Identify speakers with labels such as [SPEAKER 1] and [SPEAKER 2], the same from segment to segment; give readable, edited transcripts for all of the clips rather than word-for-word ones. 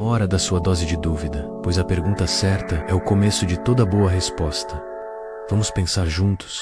[SPEAKER 1] hora da sua dose de dúvida, pois a pergunta certa é o começo de toda boa resposta. Vamos pensar juntos?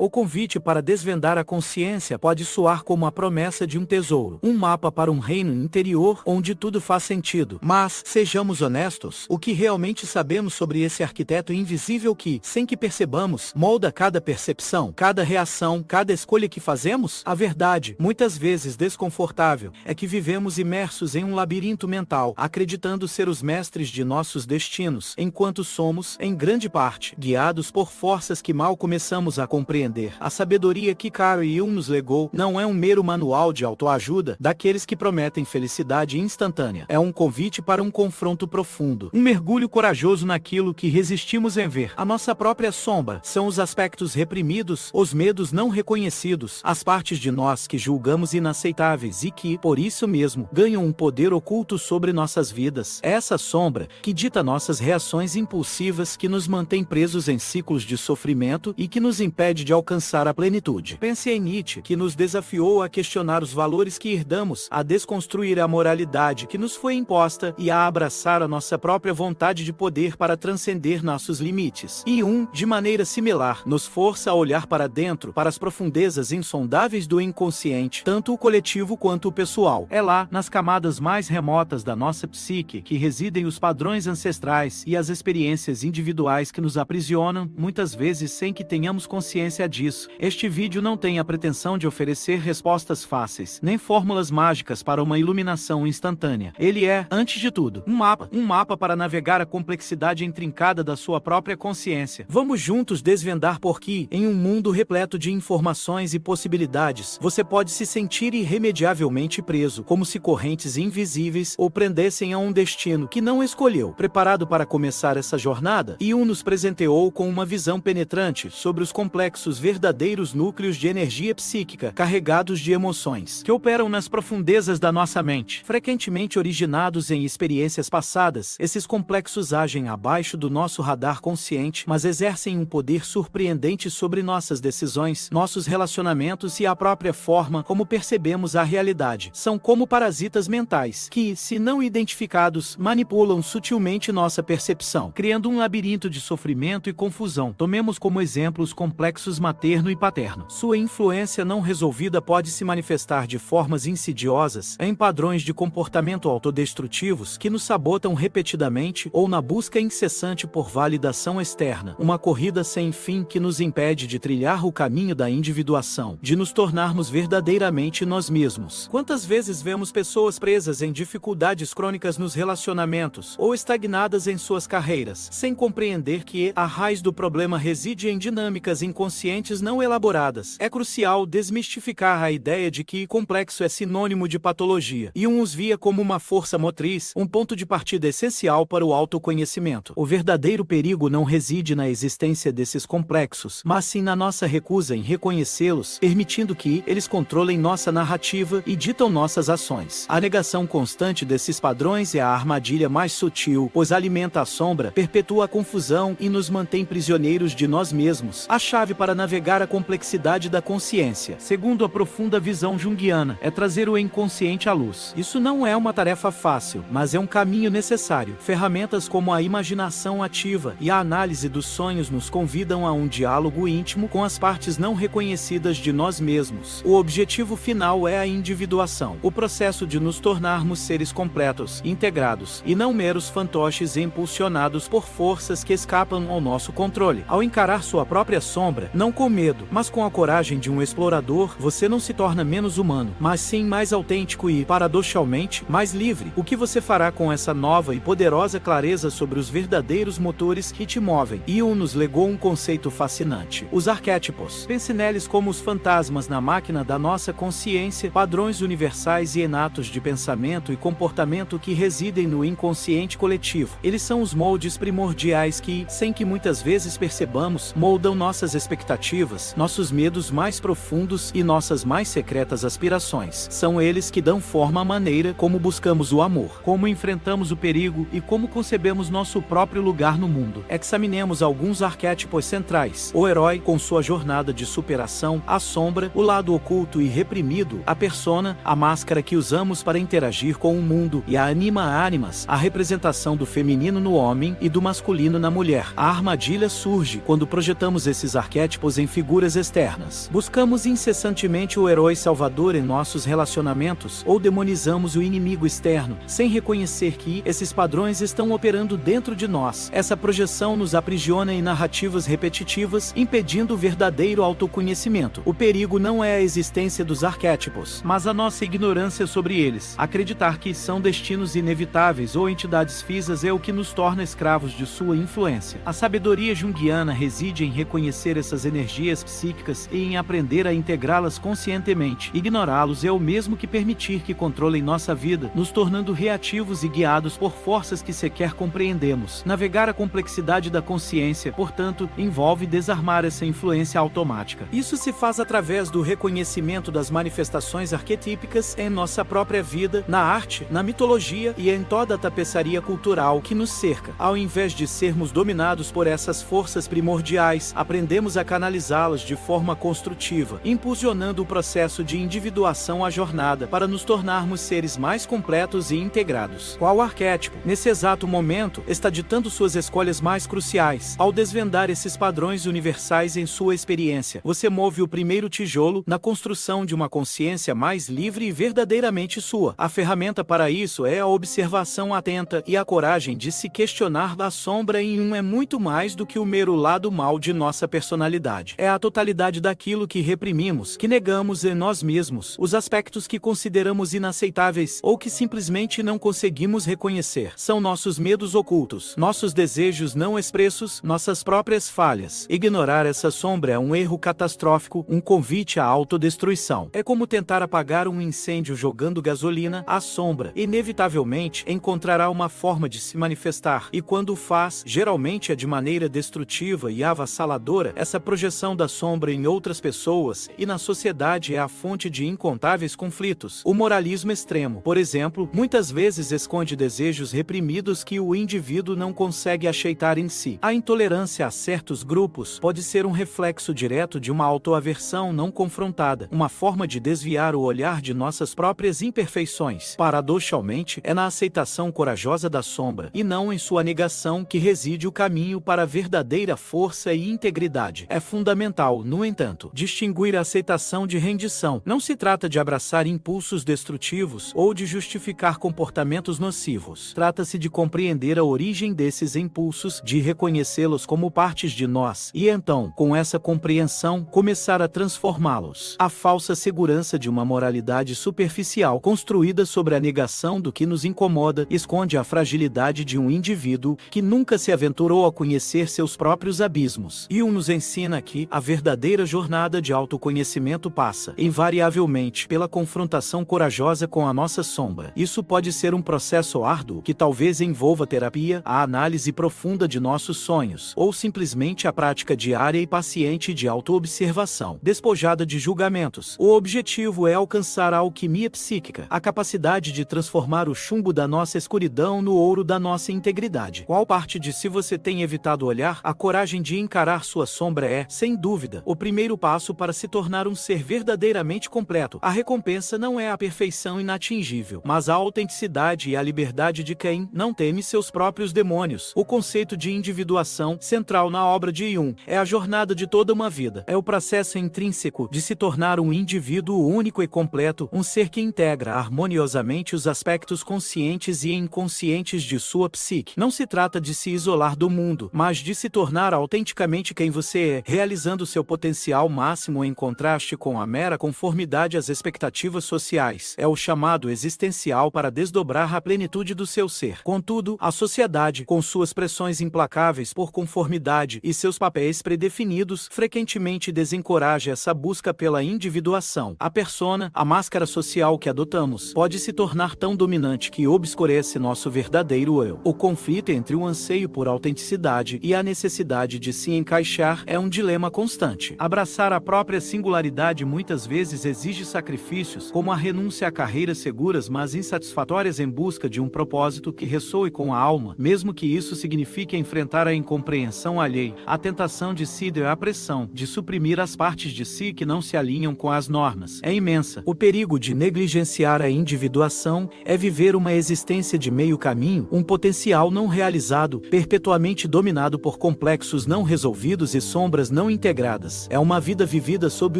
[SPEAKER 2] O convite para desvendar a consciência pode soar como a promessa de um tesouro, um mapa para um reino interior onde tudo faz sentido. Mas, sejamos honestos, o que realmente sabemos sobre esse arquiteto invisível que, sem que percebamos, molda cada percepção, cada reação, cada escolha que fazemos? A verdade, muitas vezes desconfortável, é que vivemos imersos em um labirinto mental, acreditando ser os mestres de nossos destinos, enquanto somos, em grande parte, guiados por forças que mal começamos a compreender. A sabedoria que Carl Jung nos legou não é um mero manual de autoajuda daqueles que prometem felicidade instantânea. É um convite para um confronto profundo, um mergulho corajoso naquilo que resistimos em ver. A nossa própria sombra são os aspectos reprimidos, os medos não reconhecidos, as partes de nós que julgamos inaceitáveis e que, por isso mesmo, ganham um poder oculto sobre nossas vidas. É essa sombra que dita nossas reações impulsivas, que nos mantém presos em ciclos de sofrimento e que nos impede de alcançar a plenitude. Pense em Nietzsche, que nos desafiou a questionar os valores que herdamos, a desconstruir a moralidade que nos foi imposta e a abraçar a nossa própria vontade de poder para transcender nossos limites. E de maneira similar, nos força a olhar para dentro, para as profundezas insondáveis do inconsciente, tanto o coletivo quanto o pessoal. É lá, nas camadas mais remotas da nossa psique, que residem os padrões ancestrais e as experiências individuais que nos aprisionam, muitas vezes sem que tenhamos consciência disso. Este vídeo não tem a pretensão de oferecer respostas fáceis, nem fórmulas mágicas para uma iluminação instantânea. Ele é, antes de tudo, um mapa para navegar a complexidade intrincada da sua própria consciência. Vamos juntos desvendar por que, em um mundo repleto de informações e possibilidades, você pode se sentir irremediavelmente preso, como se correntes invisíveis o prendessem a um destino que não escolheu. Preparado para começar essa jornada, Jung nos presenteou com uma visão penetrante sobre os complexos verdadeiros núcleos de energia psíquica, carregados de emoções, que operam nas profundezas da nossa mente. Frequentemente originados em experiências passadas, esses complexos agem abaixo do nosso radar consciente, mas exercem um poder surpreendente sobre nossas decisões, nossos relacionamentos e a própria forma como percebemos a realidade. São como parasitas mentais, que, se não identificados, manipulam sutilmente nossa percepção, criando um labirinto de sofrimento e confusão. Tomemos como exemplo os complexos materno e paterno. Sua influência não resolvida pode se manifestar de formas insidiosas em padrões de comportamento autodestrutivos que nos sabotam repetidamente ou na busca incessante por validação externa. Uma corrida sem fim que nos impede de trilhar o caminho da individuação, de nos tornarmos verdadeiramente nós mesmos. Quantas vezes vemos pessoas presas em dificuldades crônicas nos relacionamentos ou estagnadas em suas carreiras, sem compreender que a raiz do problema reside em dinâmicas inconscientes não elaboradas. É crucial desmistificar a ideia de que complexo é sinônimo de patologia, e os via como uma força motriz, um ponto de partida essencial para o autoconhecimento. O verdadeiro perigo não reside na existência desses complexos, mas sim na nossa recusa em reconhecê-los, permitindo que eles controlem nossa narrativa e ditam nossas ações. A negação constante desses padrões é a armadilha mais sutil, pois alimenta a sombra, perpetua a confusão e nos mantém prisioneiros de nós mesmos. A chave para navegar a complexidade da consciência, segundo a profunda visão junguiana, é trazer o inconsciente à luz. Isso não é uma tarefa fácil, mas é um caminho necessário. Ferramentas como a imaginação ativa e a análise dos sonhos nos convidam a um diálogo íntimo com as partes não reconhecidas de nós mesmos. O objetivo final é a individuação, o processo de nos tornarmos seres completos, integrados, e não meros fantoches impulsionados por forças que escapam ao nosso controle. Ao encarar sua própria sombra, não com medo, mas com a coragem de um explorador, você não se torna menos humano, mas sim mais autêntico e, paradoxalmente, mais livre. O que você fará com essa nova e poderosa clareza sobre os verdadeiros motores que te movem? Jung nos legou um conceito fascinante: os arquétipos. Pense neles como os fantasmas na máquina da nossa consciência, padrões universais e inatos de pensamento e comportamento que residem no inconsciente coletivo. Eles são os moldes primordiais que, sem que muitas vezes percebamos, moldam nossas expectativas negativas, nossos medos mais profundos e nossas mais secretas aspirações. São eles que dão forma à maneira como buscamos o amor, como enfrentamos o perigo e como concebemos nosso próprio lugar no mundo. Examinemos alguns arquétipos centrais: o herói com sua jornada de superação, a sombra, o lado oculto e reprimido, a persona, a máscara que usamos para interagir com o mundo, e a anima animas, a representação do feminino no homem e do masculino na mulher. A armadilha surge quando projetamos esses arquétipos em figuras externas. Buscamos incessantemente o herói salvador em nossos relacionamentos ou demonizamos o inimigo externo, sem reconhecer que esses padrões estão operando dentro de nós. Essa projeção nos aprisiona em narrativas repetitivas, impedindo o verdadeiro autoconhecimento. O perigo não é a existência dos arquétipos, mas a nossa ignorância sobre eles. Acreditar que são destinos inevitáveis ou entidades físicas é o que nos torna escravos de sua influência. A sabedoria junguiana reside em reconhecer essas energias psíquicas e em aprender a integrá-las conscientemente. Ignorá-los é o mesmo que permitir que controlem nossa vida, nos tornando reativos e guiados por forças que sequer compreendemos. Navegar a complexidade da consciência, portanto, envolve desarmar essa influência automática. Isso se faz através do reconhecimento das manifestações arquetípicas em nossa própria vida, na arte, na mitologia e em toda a tapeçaria cultural que nos cerca. Ao invés de sermos dominados por essas forças primordiais, aprendemos a canalizá-las de forma construtiva, impulsionando o processo de individuação à jornada para nos tornarmos seres mais completos e integrados. Qual arquétipo, nesse exato momento, está ditando suas escolhas mais cruciais? Ao desvendar esses padrões universais em sua experiência, você move o primeiro tijolo na construção de uma consciência mais livre e verdadeiramente sua. A ferramenta para isso é a observação atenta e a coragem de se questionar. A sombra em é muito mais do que o mero lado mal de nossa personalidade. É a totalidade daquilo que reprimimos, que negamos em nós mesmos, os aspectos que consideramos inaceitáveis ou que simplesmente não conseguimos reconhecer. São nossos medos ocultos, nossos desejos não expressos, nossas próprias falhas. Ignorar essa sombra é um erro catastrófico, um convite à autodestruição. É como tentar apagar um incêndio jogando gasolina. A sombra, inevitavelmente, encontrará uma forma de se manifestar, e quando o faz, geralmente é de maneira destrutiva e avassaladora. Essa projeção da sombra em outras pessoas e na sociedade é a fonte de incontáveis conflitos. O moralismo extremo, por exemplo, muitas vezes esconde desejos reprimidos que o indivíduo não consegue aceitar em si. A intolerância a certos grupos pode ser um reflexo direto de uma autoaversão não confrontada, uma forma de desviar o olhar de nossas próprias imperfeições. Paradoxalmente, é na aceitação corajosa da sombra, e não em sua negação, que reside o caminho para a verdadeira força e integridade. É fundamental, no entanto, distinguir a aceitação de rendição. Não se trata de abraçar impulsos destrutivos ou de justificar comportamentos nocivos. Trata-se de compreender a origem desses impulsos, de reconhecê-los como partes de nós, e então, com essa compreensão, começar a transformá-los. A falsa segurança de uma moralidade superficial, construída sobre a negação do que nos incomoda, esconde a fragilidade de um indivíduo que nunca se aventurou a conhecer seus próprios abismos. Jung nos ensina que a verdadeira jornada de autoconhecimento passa, invariavelmente, pela confrontação corajosa com a nossa sombra. Isso pode ser um processo árduo, que talvez envolva terapia, a análise profunda de nossos sonhos, ou simplesmente a prática diária e paciente de autoobservação, despojada de julgamentos. O objetivo é alcançar a alquimia psíquica, a capacidade de transformar o chumbo da nossa escuridão no ouro da nossa integridade. Qual parte de si você tem evitado olhar? A coragem de encarar sua sombra é, sem dúvida, o primeiro passo para se tornar um ser verdadeiramente completo. A recompensa não é a perfeição inatingível, mas a autenticidade e a liberdade de quem não teme seus próprios demônios. O conceito de individuação, central na obra de Jung, é a jornada de toda uma vida. É o processo intrínseco de se tornar um indivíduo único e completo, um ser que integra harmoniosamente os aspectos conscientes e inconscientes de sua psique. Não se trata de se isolar do mundo, mas de se tornar autenticamente quem você é, realizando seu potencial máximo em contraste com a mera conformidade às expectativas sociais. É o chamado existencial para desdobrar a plenitude do seu ser. Contudo, a sociedade, com suas pressões implacáveis por conformidade e seus papéis predefinidos, frequentemente desencoraja essa busca pela individuação. A persona, a máscara social que adotamos, pode se tornar tão dominante que obscurece nosso verdadeiro eu. O conflito entre o anseio por autenticidade e a necessidade de se encaixar é um dilema dilema constante. Abraçar a própria singularidade muitas vezes exige sacrifícios, como a renúncia a carreiras seguras mas insatisfatórias em busca de um propósito que ressoe com a alma, mesmo que isso signifique enfrentar a incompreensão alheia, a tentação de ceder à pressão, de suprimir as partes de si que não se alinham com as normas. É imensa. O perigo de negligenciar a individuação é viver uma existência de meio caminho, um potencial não realizado, perpetuamente dominado por complexos não resolvidos e sombras não integradas. É uma vida vivida sob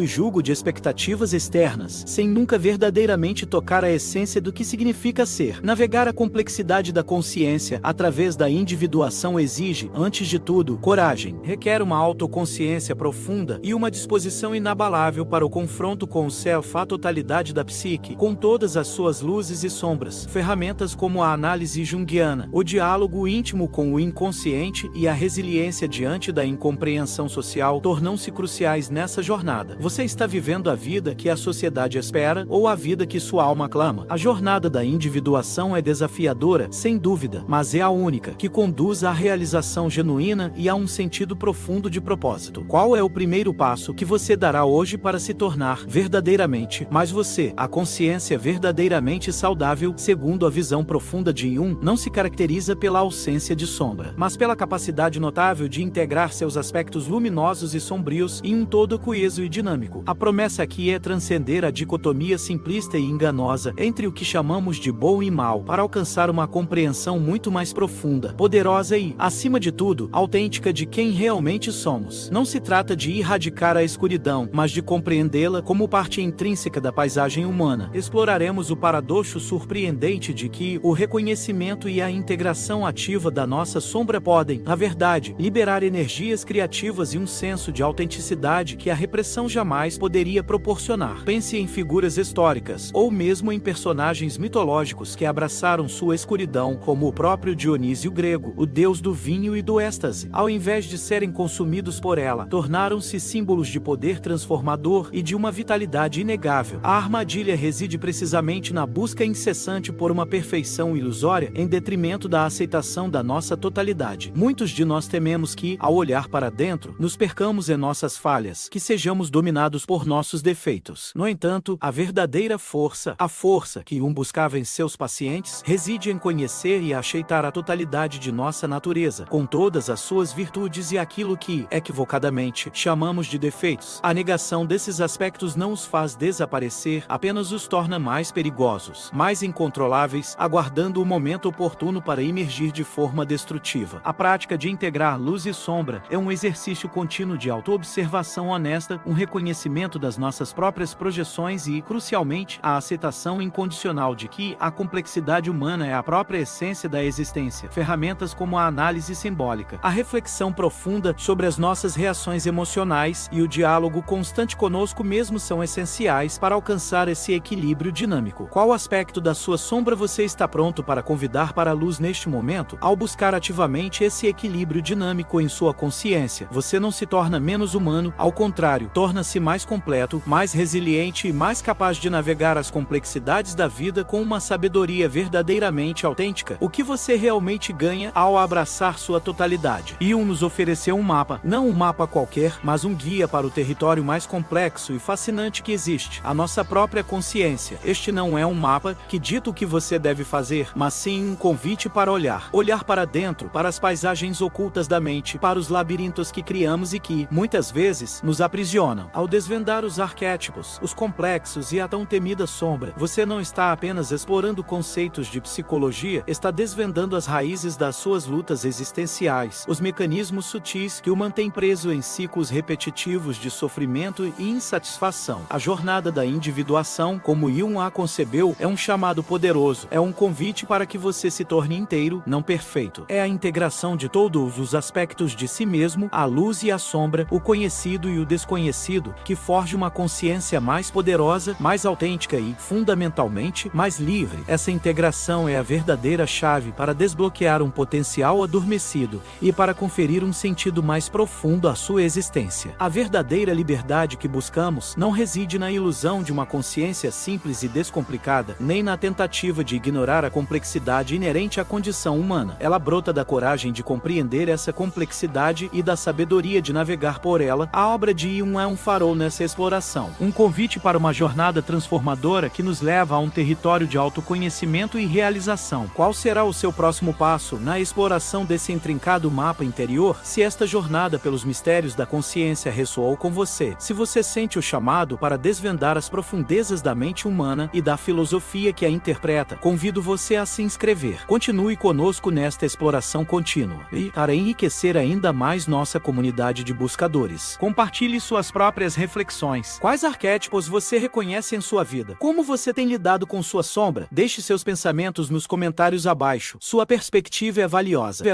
[SPEAKER 2] o jugo de expectativas externas, sem nunca verdadeiramente tocar a essência do que significa ser. Navegar a complexidade da consciência através da individuação exige, antes de tudo, coragem. Requer uma autoconsciência profunda e uma disposição inabalável para o confronto com o self, a totalidade da psique, com todas as suas luzes e sombras. Ferramentas como a análise junguiana, o diálogo íntimo com o inconsciente e a resiliência diante da incompreensão social tornam-se cruciais nessa jornada. Você está vivendo a vida que a sociedade espera ou a vida que sua alma clama? A jornada da individuação é desafiadora, sem dúvida, mas é a única que conduz à realização genuína e a um sentido profundo de propósito. Qual é o primeiro passo que você dará hoje para se tornar verdadeiramente mais você? A consciência verdadeiramente saudável, segundo a visão profunda de Jung, não se caracteriza pela ausência de sombra, mas pela capacidade notável de integrar seus aspectos luminosos e sombrios em um todo coeso e dinâmico. A promessa aqui é transcender a dicotomia simplista e enganosa entre o que chamamos de bom e mal, para alcançar uma compreensão muito mais profunda, poderosa e, acima de tudo, autêntica de quem realmente somos. Não se trata de erradicar a escuridão, mas de compreendê-la como parte intrínseca da paisagem humana. Exploraremos o paradoxo surpreendente de que o reconhecimento e a integração ativa da nossa sombra podem, na verdade, liberar energias criativas e um senso de autenticidade que a repressão jamais poderia proporcionar. Pense em figuras históricas, ou mesmo em personagens mitológicos que abraçaram sua escuridão, como o próprio Dionísio grego, o deus do vinho e do êxtase. Ao invés de serem consumidos por ela, tornaram-se símbolos de poder transformador e de uma vitalidade inegável. A armadilha reside precisamente na busca incessante por uma perfeição ilusória em detrimento da aceitação da nossa totalidade. Muitos de nós tememos que, ao olhar para dentro, nos percamos em nossas falhas, que sejamos dominados por nossos defeitos. No entanto, a verdadeira força, a força que Jung buscava em seus pacientes, reside em conhecer e aceitar a totalidade de nossa natureza, com todas as suas virtudes e aquilo que, equivocadamente, chamamos de defeitos. A negação desses aspectos não os faz desaparecer, apenas os torna mais perigosos, mais incontroláveis, aguardando o momento oportuno para emergir de forma destrutiva. A prática de integrar luz e sombra é um exercício contínuo de autoobservação honesta, um reconhecimento das nossas próprias projeções e, crucialmente, a aceitação incondicional de que a complexidade humana é a própria essência da existência. Ferramentas como a análise simbólica, a reflexão profunda sobre as nossas reações emocionais e o diálogo constante conosco mesmo são essenciais para alcançar esse equilíbrio dinâmico. Qual aspecto da sua sombra você está pronto para convidar para a luz neste momento? Ao buscar ativamente esse equilíbrio dinâmico em sua consciência, você não se torna menos humano, ao contrário, torna-se mais completo, mais resiliente e mais capaz de navegar as complexidades da vida com uma sabedoria verdadeiramente autêntica. O que você realmente ganha ao abraçar sua totalidade? Jung nos ofereceu um mapa, não um mapa qualquer, mas um guia para o território mais complexo e fascinante que existe, a nossa própria consciência. Este não é um mapa que dita o que você deve fazer, mas sim um convite para olhar para dentro, para as paisagens ocultas da mente, para os labirintos que criamos e que, muitas vezes, nos aprisionam. Ao desvendar os arquétipos, os complexos e a tão temida sombra, você não está apenas explorando conceitos de psicologia, está desvendando as raízes das suas lutas existenciais, os mecanismos sutis que o mantêm preso em ciclos repetitivos de sofrimento e insatisfação. A jornada da individuação, como Jung a concebeu, é um chamado poderoso, é um convite para que você se torne inteiro, não perfeito. É a integração de todos os aspectos de si mesmo, a luz e a sombra, o conhecido e o desconhecido, que forja uma consciência mais poderosa, mais autêntica e, fundamentalmente, mais livre. Essa integração é a verdadeira chave para desbloquear um potencial adormecido e para conferir um sentido mais profundo à sua existência. A verdadeira liberdade que buscamos não reside na ilusão de uma consciência simples e descomplicada, nem na tentativa de ignorar a complexidade inerente à condição humana. Ela brota da coragem de compreender essa complexidade e da sabedoria de pode navegar por ela. A obra de Jung é um farol nessa exploração. Um convite para uma jornada transformadora que nos leva a um território de autoconhecimento e realização. Qual será o seu próximo passo na exploração desse intrincado mapa interior? Se esta jornada pelos mistérios da consciência ressoou com você, se você sente o chamado para desvendar as profundezas da mente humana e da filosofia que a interpreta, convido você a se inscrever. Continue conosco nesta exploração contínua e para enriquecer ainda mais nossa comunidade de buscadores. Compartilhe suas próprias reflexões. Quais arquétipos você reconhece em sua vida? Como você tem lidado com sua sombra? Deixe seus pensamentos nos comentários abaixo. Sua perspectiva é valiosa.